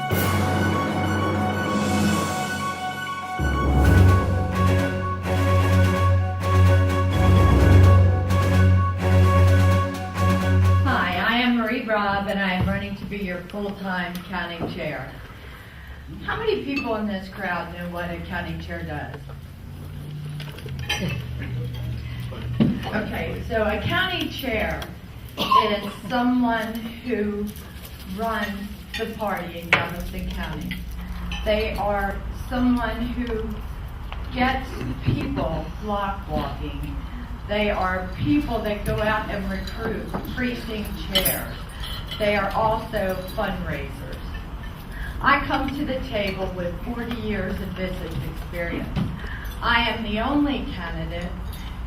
Hi, I am Marie Robb, and I am running to be your full-time county chair. How many people in this crowd know what a county chair does? Okay, so a county chair is someone who runs the party in Galveston County. They are someone who gets people block walking. They are people that go out and recruit precinct chairs. They are also fundraisers. I come to the table with 40 years of business experience. I am the only candidate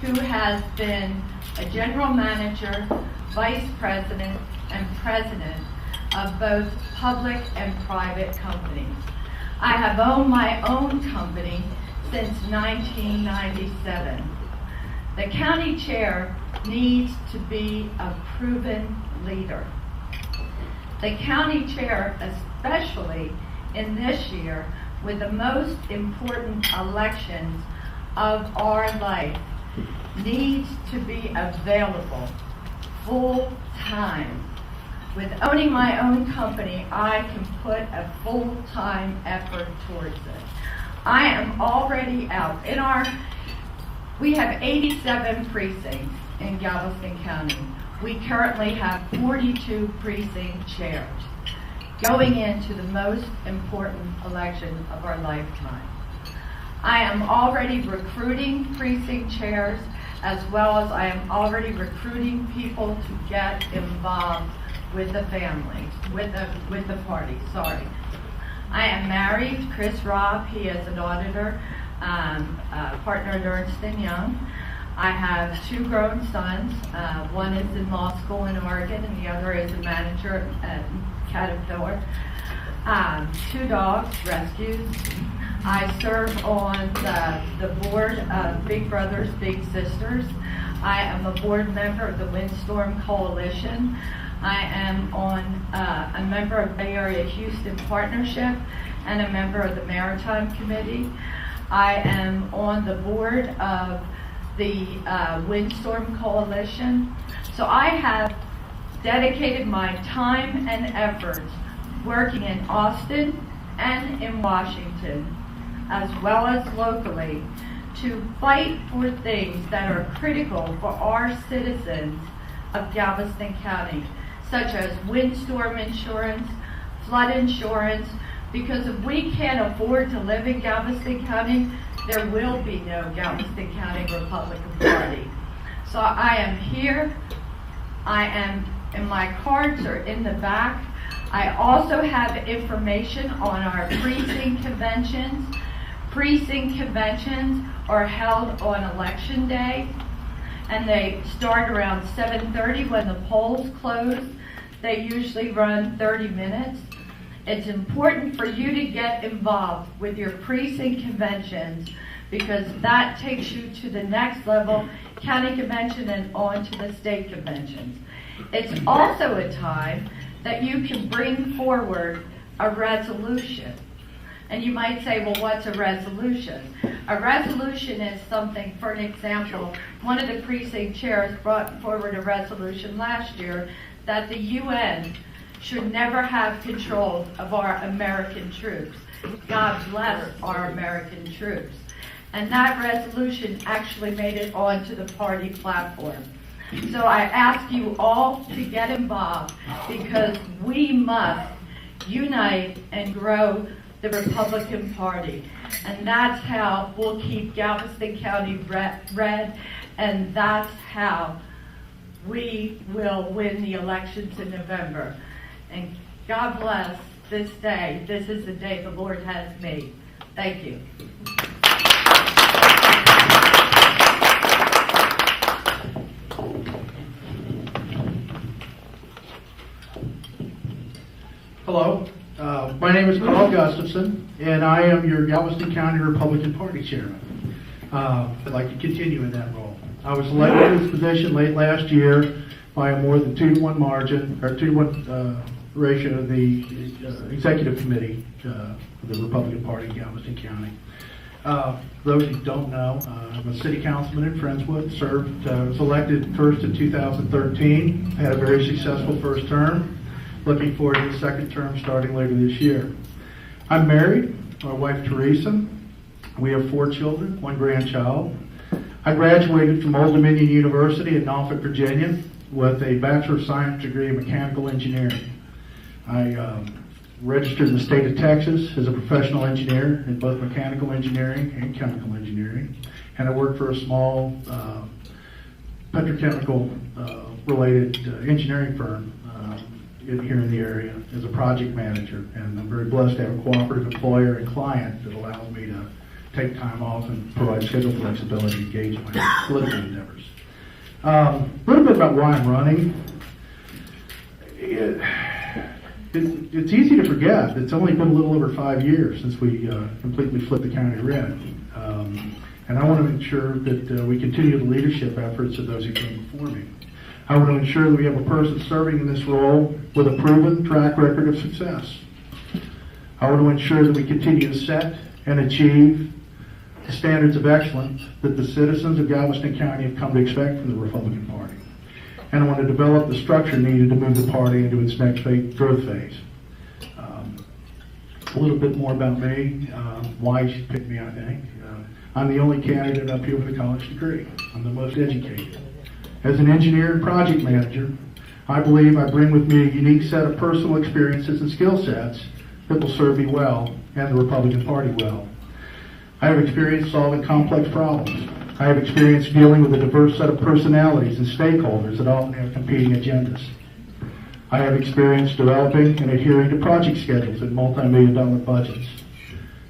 who has been a general manager, vice president, and president of both public and private companies. I have owned my own company since 1997. The county chair needs to be a proven leader. The county chair, especially in this year, with the most important elections of our life, needs to be available full time. With owning my own company, I can put a full-time effort towards it. I am already out. We have 87 precincts in Galveston County. We currently have 42 precinct chairs going into the most important election of our lifetime. I am already recruiting precinct chairs, as well as I am already recruiting people to get involved with the family, with the party, sorry. I am married, Chris Robb, he is an auditor, partner at Ernst & Young. I have 2 grown sons. One is in law school in Oregon, and the other is a manager at Caterpillar. 2 dogs, rescues. I serve on the board of Big Brothers Big Sisters. I am a board member of the Windstorm Coalition. I am a member of Bay Area Houston Partnership and a member of the Maritime Committee. I am on the board of the Windstorm Coalition. So I have dedicated my time and efforts working in Austin and in Washington, as well as locally, to fight for things that are critical for our citizens of Galveston County, such as windstorm insurance, flood insurance, because if we can't afford to live in Galveston County, there will be no Galveston County Republican Party. So I am here, and my cards are in the back. I also have information on our precinct conventions. Precinct conventions are held on election day, and they start around 7:30 when the polls close. They usually run 30 minutes. It's important for you to get involved with your precinct conventions, because that takes you to the next level, county convention and on to the state conventions. It's also a time that you can bring forward a resolution. And you might say, well, what's a resolution? A resolution is something, for an example, one of the precinct chairs brought forward a resolution last year that the UN should never have control of our American troops. God bless our American troops. And that resolution actually made it onto the party platform. So I ask you all to get involved, because we must unite and grow the Republican Party. And that's how we'll keep Galveston County red, and that's how we will win the elections in November. And God bless this day. This is the day the Lord has made. Thank you. Hello, my name is Carl Gustafson, and I am your Galveston County Republican Party Chairman. I'd like to continue in that role. I was elected to this position late last year by a more than 2-to-1 margin, or 2-to-1 ratio of the executive committee of the Republican Party in Galveston County. For those who don't know, I'm a city councilman in Friendswood, was elected first in 2013, had a very successful first term, looking forward to the second term starting later this year. I'm married, my wife Teresa. We have 4 children, 1 grandchild. I graduated from Old Dominion University in Norfolk, Virginia with a Bachelor of Science degree in Mechanical Engineering. I registered in the state of Texas as a professional engineer in both mechanical engineering and chemical engineering, and I worked for a small petrochemical related engineering firm here in the area as a project manager, and I'm very blessed to have a cooperative employer and client that allows me to take time off and provide schedule flexibility to engage in my political endeavors. A little bit about why I'm running. It's easy to forget. It's only been a little over 5 years since we completely flipped the county red. And I want to ensure that we continue the leadership efforts of those who came before me. I want to ensure that we have a person serving in this role with a proven track record of success. I want to ensure that we continue to set and achieve the standards of excellence that the citizens of Galveston County have come to expect from the Republican Party. And I want to develop the structure needed to move the party into its next growth phase. A little bit more about me, why you should pick me, I think. I'm the only candidate up here with a college degree. I'm the most educated. As an engineer and project manager, I believe I bring with me a unique set of personal experiences and skill sets that will serve me well and the Republican Party well. I have experience solving complex problems. I have experience dealing with a diverse set of personalities and stakeholders that often have competing agendas. I have experience developing and adhering to project schedules and multi-million-dollar budgets.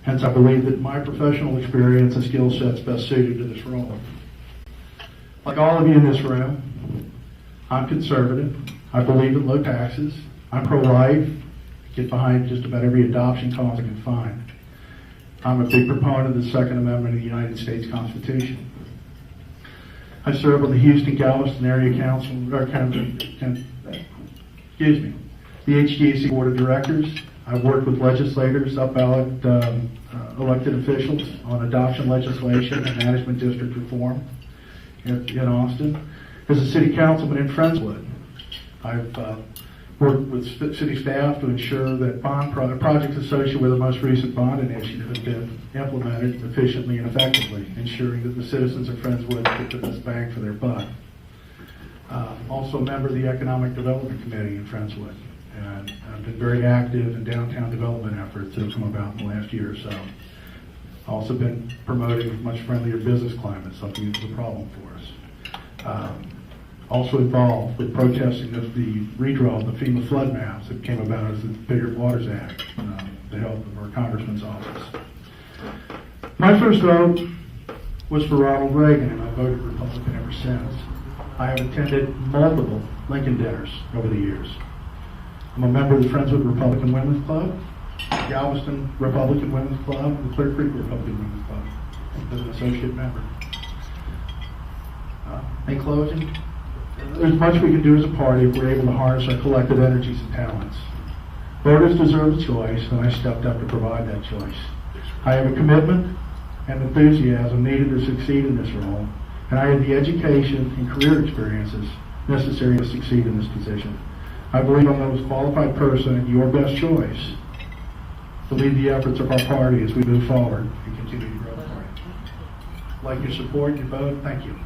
Hence, I believe that my professional experience and skill sets best suited to this role. Like all of you in this room, I'm conservative. I believe in low taxes. I'm pro-life. Get behind just about every adoption cause I can find. I'm a big proponent of the Second Amendment of the United States Constitution. I serve on the Houston Galveston Area Council, the HGAC Board of Directors. I've worked with legislators, up-ballot elected officials on adoption legislation and management district reform in Austin. As a city councilman in Friendswood, I've worked with city staff to ensure that projects associated with the most recent bond initiative have been implemented efficiently and effectively, ensuring that the citizens of Friendswood get the best bang for their buck. Also a member of the Economic Development Committee in Friendswood, and I've been very active in downtown development efforts that have come about in the last year or so. Also been promoting a much friendlier business climate, something that's a problem for us. Also involved with protesting of the redraw of the FEMA flood maps that came about as the Bigger Waters Act, the help of our congressman's office. My first vote was for Ronald Reagan, and I voted Republican ever since. I have attended multiple Lincoln dinners over the years. I'm a member of the Friendswood Republican Women's Club, Galveston Republican Women's Club, and the Clear Creek Republican Women's Club as an associate member. In closing, there's much we can do as a party if we're able to harness our collective energies and talents. Voters deserve a choice, and I stepped up to provide that choice. I have a commitment and enthusiasm needed to succeed in this role, and I have the education and career experiences necessary to succeed in this position. I believe I'm the most qualified person and your best choice to lead the efforts of our party as we move forward and continue to grow the party. I'd like your support, your vote. Thank you.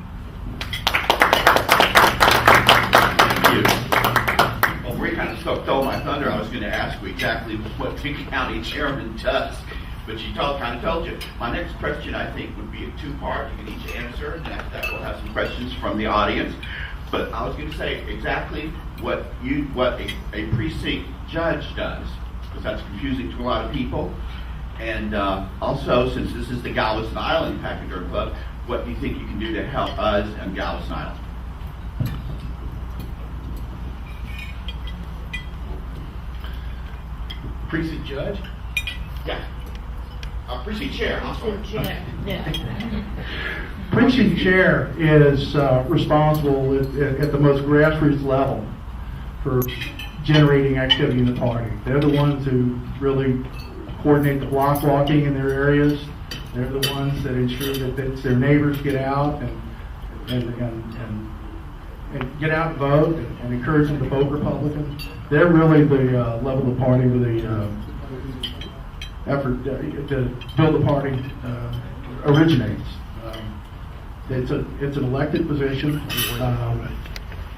Well, Marie kind of stole my thunder. I was going to ask you exactly what the county chairman does, but she kind of told you. My next question, I think, would be a two-part. You can each answer, and after that we'll have some questions from the audience. But I was going to say exactly what a precinct judge does, because that's confusing to a lot of people. And also, since this is the Galveston Island Pachyderm Club, what do you think you can do to help us and Galveston Island? Precinct judge? Yeah. Precinct chair. I'm sorry. Precinct chair is responsible at the most grassroots level for generating activity in the party. They're the ones who really coordinate the block walking in their areas. They're the ones that ensure that their neighbors get out and get out and vote and encourage them to vote Republican. They're really the level of the party where the effort to build the party originates. It's an elected position.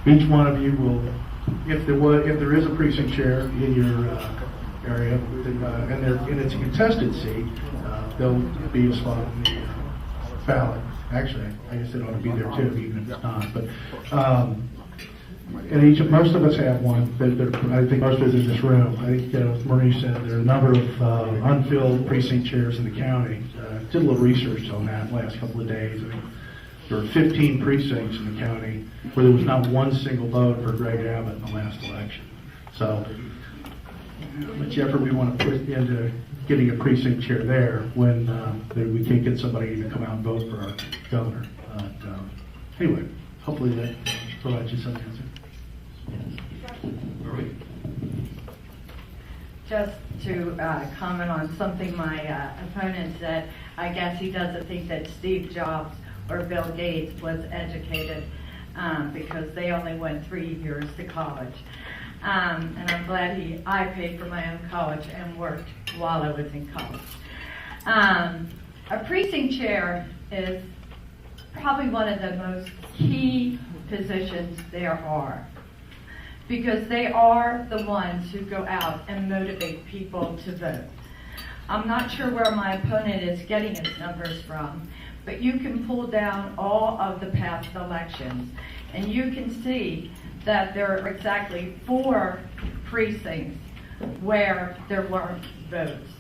Each one of you will, if there is a precinct chair in your area, and it's a contested seat, there'll be a spot on the ballot. Actually, I guess it ought to be there too, even if it's not. But and most of us have one. I think most of us in this room. I think Marie said there are a number of unfilled precinct chairs in the county. Did a little research on that last couple of days. I mean, there were 15 precincts in the county where there was not one single vote for Greg Abbott in the last election. So, how much effort we want to put into getting a precinct chair there when we can't get somebody to even come out and vote for our governor. Anyway, hopefully that provides you some answer. Just to comment on something my opponent said, I guess he doesn't think that Steve Jobs or Bill Gates was educated because they only went 3 years to college. And I'm glad I paid for my own college and worked while I was in college. A precinct chair is probably one of the most key positions there are, because they are the ones who go out and motivate people to vote. I'm not sure where my opponent is getting his numbers from, but you can pull down all of the past elections, and you can see that there are exactly 4 precincts where there weren't votes.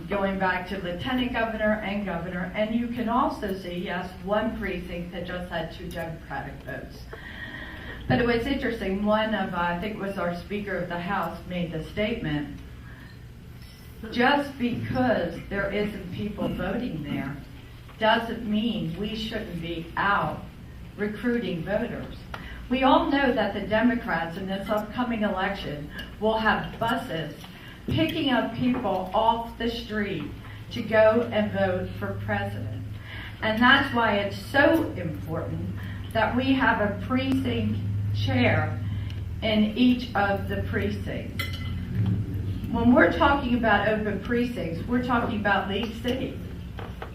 Going back to lieutenant governor and governor, and you can also see, yes, 1 precinct that just had 2 Democratic votes. But it was interesting, one of, I think it was our Speaker of the House, made the statement, just because there isn't people voting there doesn't mean we shouldn't be out recruiting voters. We all know that the Democrats in this upcoming election will have buses picking up people off the street to go and vote for president. And that's why it's so important that we have a precinct chair in each of the precincts. When we're talking about open precincts, we're talking about League City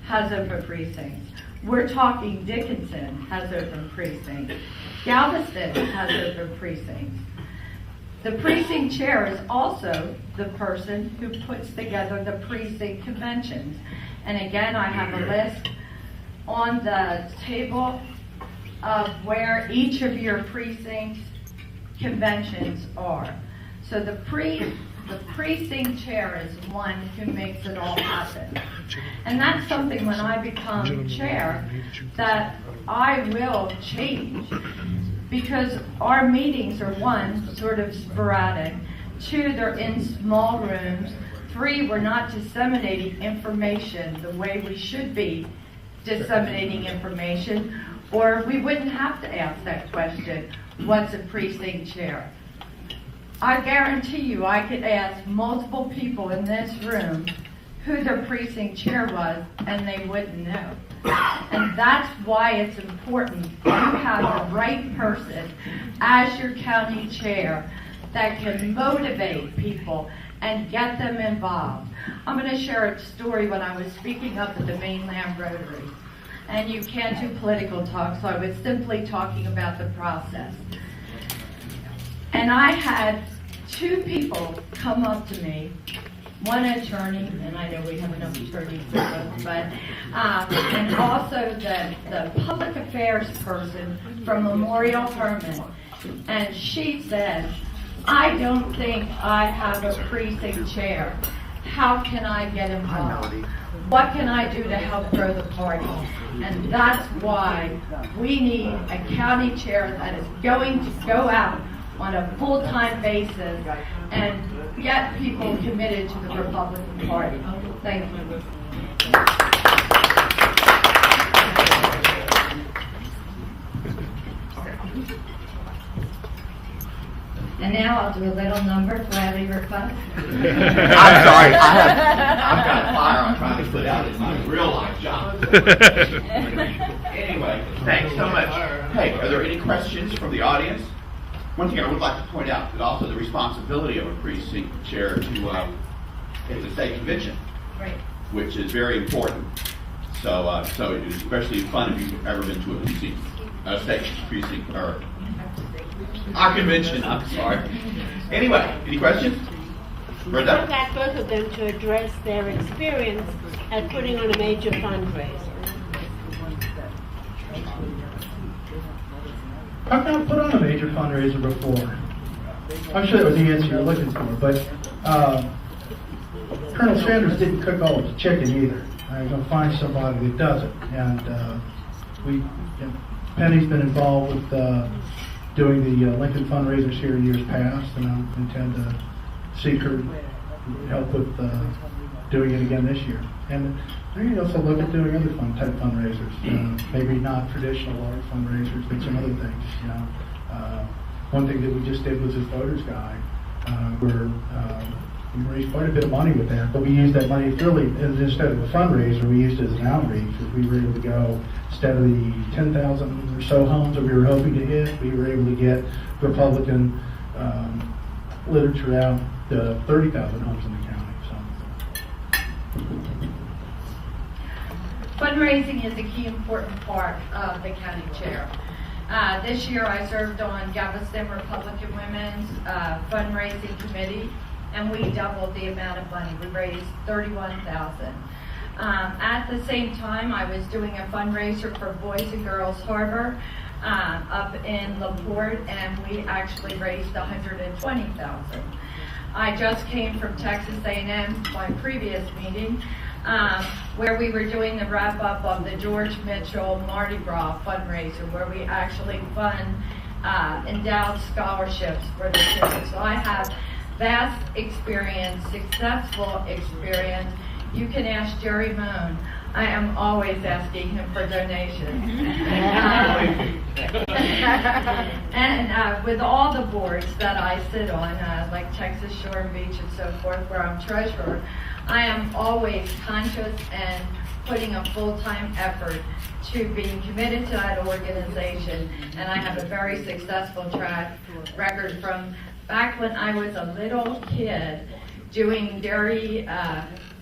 has open precincts. We're talking Dickinson has open precincts. Galveston has open precincts. The precinct chair is also the person who puts together the precinct conventions. And again, I have a list on the table of where each of your precinct conventions are. So the precinct chair is one who makes it all happen. And that's something when I become chair that I will change, because our meetings are 1, sort of sporadic, 2, they're in small rooms, 3, we're not disseminating information the way we should be disseminating information, or we wouldn't have to ask that question, what's a precinct chair? I guarantee you I could ask multiple people in this room who their precinct chair was, and they wouldn't know. And that's why it's important you have the right person as your county chair that can motivate people and get them involved. I'm going to share a story when I was speaking up at the Mainland Rotary. And you can't do political talk, so I was simply talking about the process. And I had 2 people come up to me, one attorney, and I know we have enough attorneys for both, but and also the public affairs person from Memorial Herman. And she said, I don't think I have a precinct chair. How can I get involved? What can I do to help grow the party? And that's why we need a county chair that is going to go out on a full-time basis and get people committed to the Republican Party. Thank you. And And now I'll do a little number, gladly request. I'm sorry, I've got a fire I'm trying to put out in my real life job. Anyway, thanks so much. Hey, are there any questions from the audience? One thing I would like to point out is also the responsibility of a precinct chair to at the state convention, Right. which is very important. So, so it is especially fun if you've ever been to a state precinct or our convention. I'm sorry. Anyway, any questions? Brenda? I'd like both of them to address their experience at putting on a major fundraiser. I've not put on a major fundraiser before. I'm sure that was the answer you're looking for, but Colonel Sanders didn't cook all of the chicken either. I'm going to find somebody that does it. And Penny's been involved with doing the Lincoln fundraisers here in years past, and I intend to seek her help with doing it again this year. And maybe also look at doing other fun type fundraisers, maybe not traditional large fundraisers, but some other things. You know, one thing that we just did was this voters guide, where we raised quite a bit of money with that, but we used that money really instead of a fundraiser, we used it as an outreach. Because we were able to go, instead of the 10,000 or so homes that we were hoping to hit, we were able to get Republican literature out to 30,000 homes in the county. So. Fundraising is a key important part of the county chair. This year I served on Galveston Republican Women's fundraising committee, and we doubled the amount of money. We raised $31,000. At the same time, I was doing a fundraiser for Boys and Girls Harbor up in LaPorte, and we actually raised $120,000. I just came from Texas A&M, my previous meeting, where we were doing the wrap-up of the George Mitchell Mardi Gras fundraiser, where we actually fund endowed scholarships for the children. So I have vast experience, successful experience. You can ask Jerry Moon. I am always asking him for donations. And with all the boards that I sit on, like Texas Shore and Beach and so forth, where I'm treasurer, I am always conscious and putting a full-time effort to being committed to that organization. And I have a very successful track record from back when I was a little kid doing Jerry,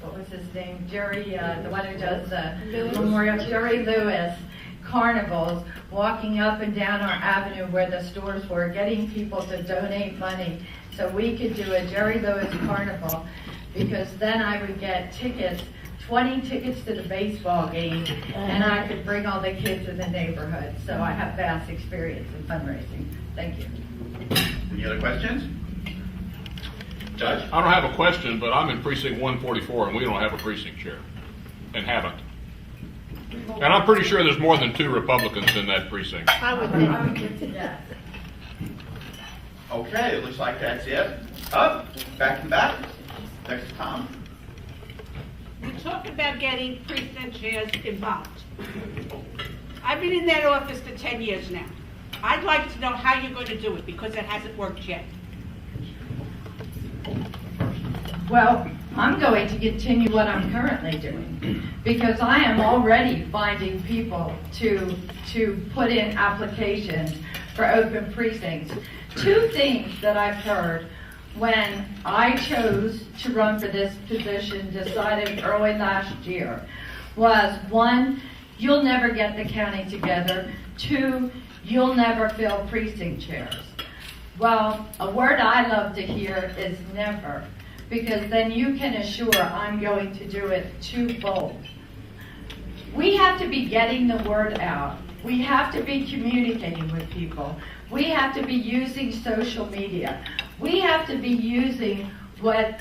what was his name? Jerry, the one who does the Memorial, Jerry Lewis carnivals, walking up and down our avenue where the stores were, getting people to donate money so we could do a Jerry Lewis carnival, because then I would get tickets, 20 tickets to the baseball game, and I could bring all the kids in the neighborhood. So I have vast experience in fundraising. Thank you. Any other questions? Judge? I don't have a question, but I'm in precinct 144 and we don't have a precinct chair, and haven't. And I'm pretty sure there's more than 2 Republicans in that precinct. I would think. Okay, it looks like that's it. Up, back to back. Next to Tom. We talked about getting precinct chairs involved. I've been in that office for 10 years now. I'd like to know how you're going to do it, because it hasn't worked yet. Well, I'm going to continue what I'm currently doing, because I am already finding people to put in applications for open precincts. 2 things that I've heard when I chose to run for this position, decided early last year, was 1, you'll never get the county together. 2, you'll never fill precinct chairs. Well, a word I love to hear is never, because then you can assure I'm going to do it twofold. We have to be getting the word out. We have to be communicating with people. We have to be using social media. We have to be using what,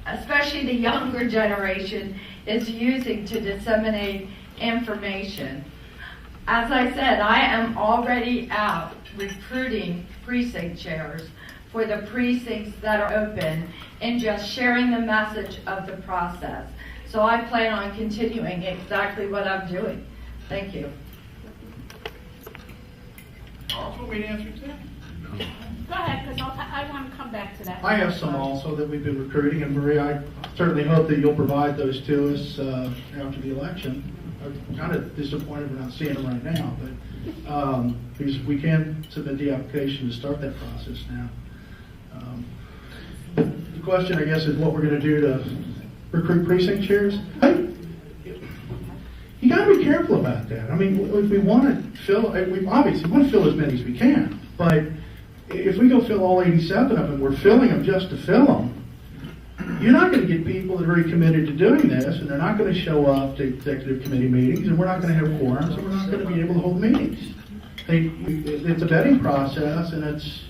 especially the younger generation, is using to disseminate information. As I said, I am already out recruiting precinct chairs for the precincts that are open and just sharing the message of the process. So I plan on continuing exactly what I'm doing. Thank you. Also, we answered that. Go ahead, because I want to come back to that. I have some also that we've been recruiting, and Marie, I certainly hope that you'll provide those to us after the election. I'm kind of disappointed we're not seeing them right now, but because we can submit the application to start that process now. The question, I guess, is what we're going to do to recruit precinct chairs. You got to be careful about that. I mean, if we want to fill, we obviously want to fill as many as we can, but if we go fill all 87 of them, we're filling them just to fill them. You're not going to get people that are very committed to doing this, and they're not going to show up to executive committee meetings, and we're not going to have quorums, and we're not going to be able to hold meetings. It's a vetting process, and it's,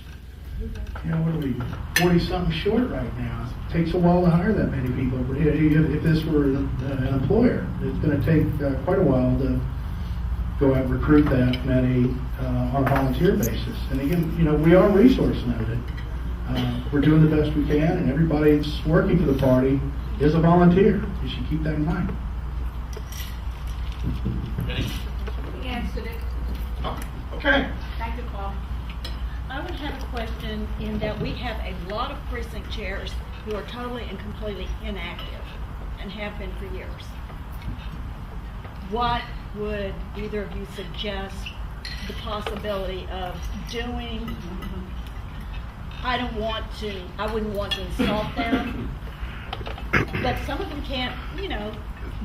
what are we, 40-something short right now. It takes a while to hire that many people. If this were an employer, it's going to take quite a while to go out and recruit that many on a volunteer basis. And again, we are resource limited. We're doing the best we can, and everybody that's working for the party is a volunteer. You should keep that in mind. He answered it. Okay. Thank you, Paul. I would have a question in that we have a lot of precinct chairs who are totally and completely inactive and have been for years. What would either of you suggest the possibility of doing? I wouldn't want to insult them, but some of them can't,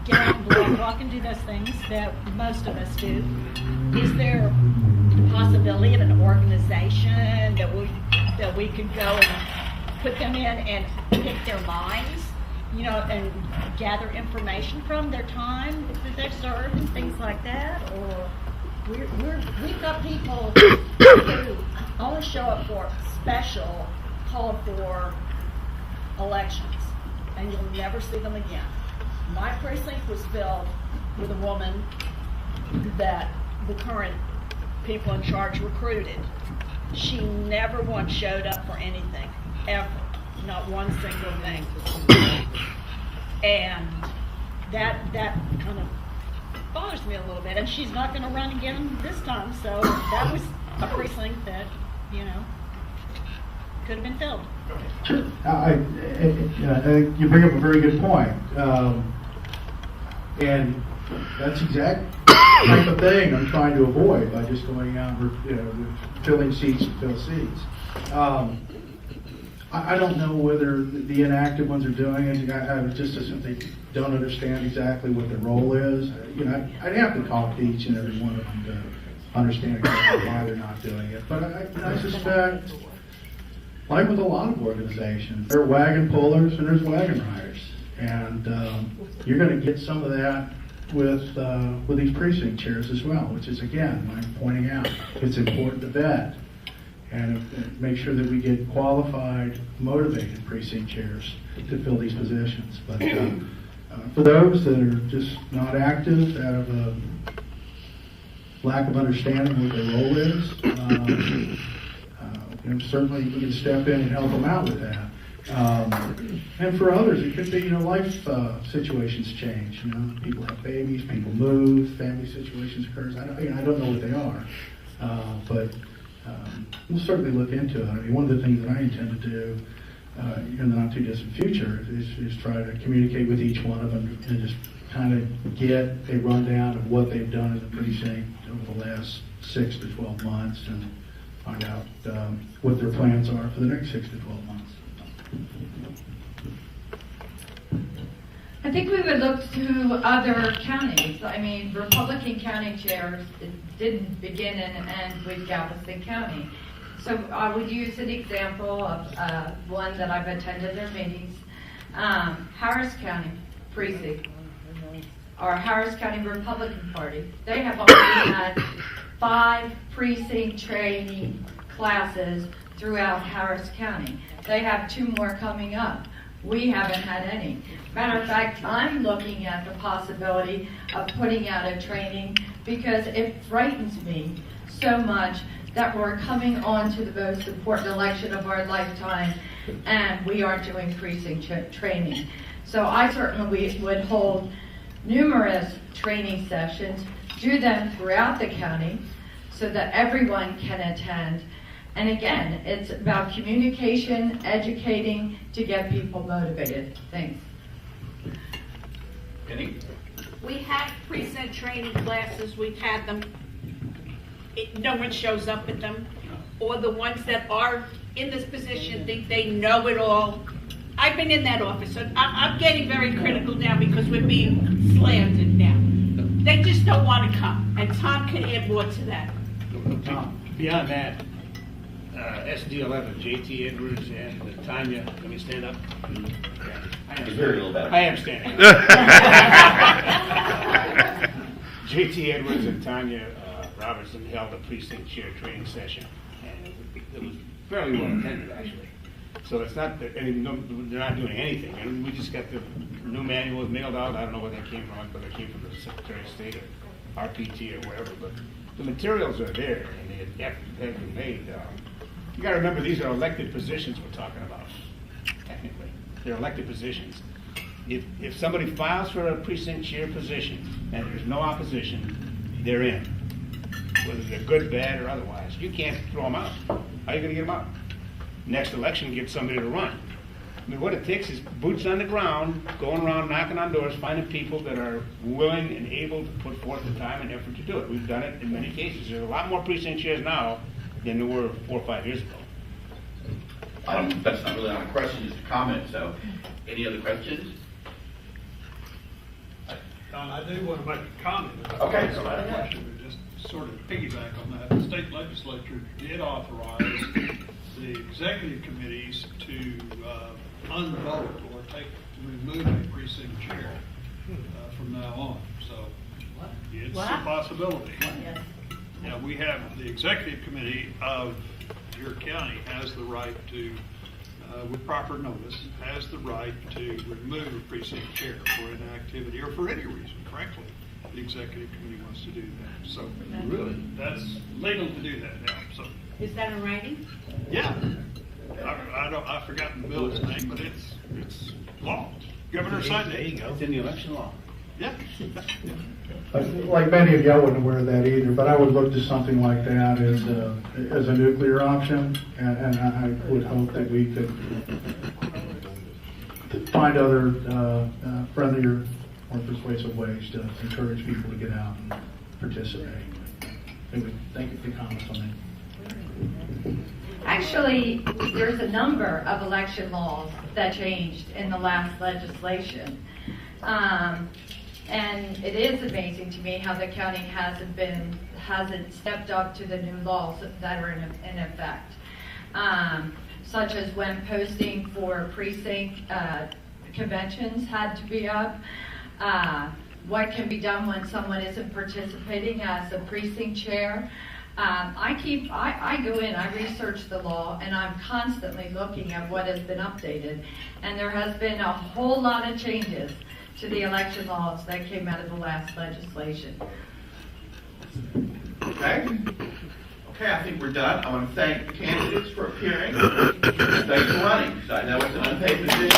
get out and block walk and do those things that most of us do. Is there the possibility of an organization that we could go and put them in and pick their minds, and gather information from their time that they've served and things like that? Or we've got people who only show up for special called for elections, and you'll never see them again. My precinct was filled with a woman that the current people in charge recruited. She never once showed up for anything, ever. Not one single thing. And that kind of bothers me a little bit. And she's not going to run again this time, so that was a precinct that, could have been filled. I think you bring up a very good point. And that's exact type of thing I'm trying to avoid by just going out and filling seats to fill seats. I don't know whether the inactive ones are doing it. I just assume they don't understand exactly what their role is. I'd have to talk to each and every one of them to understand exactly why they're not doing it. But I suspect, like with a lot of organizations, there are wagon pullers and there's wagon riders. And you're going to get some of that with these precinct chairs as well, which is, again, I'm pointing out, it's important to vet and make sure that we get qualified, motivated precinct chairs to fill these positions. But for those that are just not active out of a lack of understanding what their role is, certainly we can step in and help them out with that. And for others, it could be, life situations change. People have babies, people move, family situations occurs. I don't know what they are, but we'll certainly look into it. I mean, one of the things that I intend to do in the not too distant future is try to communicate with each one of them and just kind of get a rundown of what they've done in the precinct over the last 6 to 12 months and find out what their plans are for the next 6 to 12 months. I think we would look to other counties. I mean, Republican county chairs didn't begin and end with Galveston County. So I would use an example of one that I've attended their meetings. Harris County precinct, or Harris County Republican Party. They have already had 5 precinct training classes throughout Harris County. They have 2 more coming up. We haven't had any. Matter of fact, I'm looking at the possibility of putting out a training because it frightens me so much that we're coming on to the most important election of our lifetime and we aren't doing precinct training. So I certainly would hold numerous training sessions, do them throughout the county so that everyone can attend. And again, it's about communication, educating to get people motivated. Thanks. Penny? We have precinct training classes, we've had them. No one shows up at them. Or the ones that are in this position think they know it all. I've been in that office, so I'm getting very critical now because we're being slandered now. They just don't want to come, and Tom can add more to that. Beyond that, SD11, JT Edwards and Tanya, let me stand up. It's very little better. I am standing up. JT Edwards and Tanya Robertson held a precinct chair training session, and it was fairly well attended, actually. So it's not that they're not doing anything, and we just got the new manuals mailed out. I don't know where they came from, whether they came from the Secretary of State or RPT or whatever, but the materials are there, and the effort has been made. You got to remember, these are elected positions we're talking about. Technically, they're elected positions. If somebody files for a precinct chair position and there's no opposition, they're in, whether they're good, bad, or otherwise. You can't throw them out. How are you going to get them out? Next election, get somebody to run. I mean, what it takes is boots on the ground, going around knocking on doors, finding people that are willing and able to put forth the time and effort to do it. We've done it in many cases. There's a lot more precinct chairs now than there were 4 or 5 years ago. That's not really on a question, just a comment, so. Any other questions? Don, I do want to make a comment about Okay, this go right ahead. question, but just sort of piggyback on that. The state legislature did authorize the executive committees to unvote or remove a precinct chair from now on. So it's a possibility. Yeah, we have the executive committee of your county has the right to, with proper notice, has the right to remove a precinct chair for inactivity or for any reason, frankly. The executive committee wants to do that. So Really? that's legal to do that now. So Is that in writing? yeah, I've forgotten the bill's name, but it's law. Governor signed There you it. go. It's in the election law. Yeah. Like many of you, I wasn't aware of that either, but I would look to something like that as a nuclear option, and I would hope that we could find other friendlier, more persuasive ways to encourage people to get out and participate. Anyway, thank you for your comments on that. Actually, there's a number of election laws that changed in the last legislation. And it is amazing to me how the county hasn't stepped up to the new laws that are in effect. Such as when posting for precinct conventions had to be up. What can be done when someone isn't participating as a precinct chair. I go in, I research the law, and I'm constantly looking at what has been updated. And there has been a whole lot of changes to the election laws that came out of the last legislation. Okay. Okay, I think we're done. I want to thank the candidates for appearing. Thanks for running, because I know it's an unpaid position.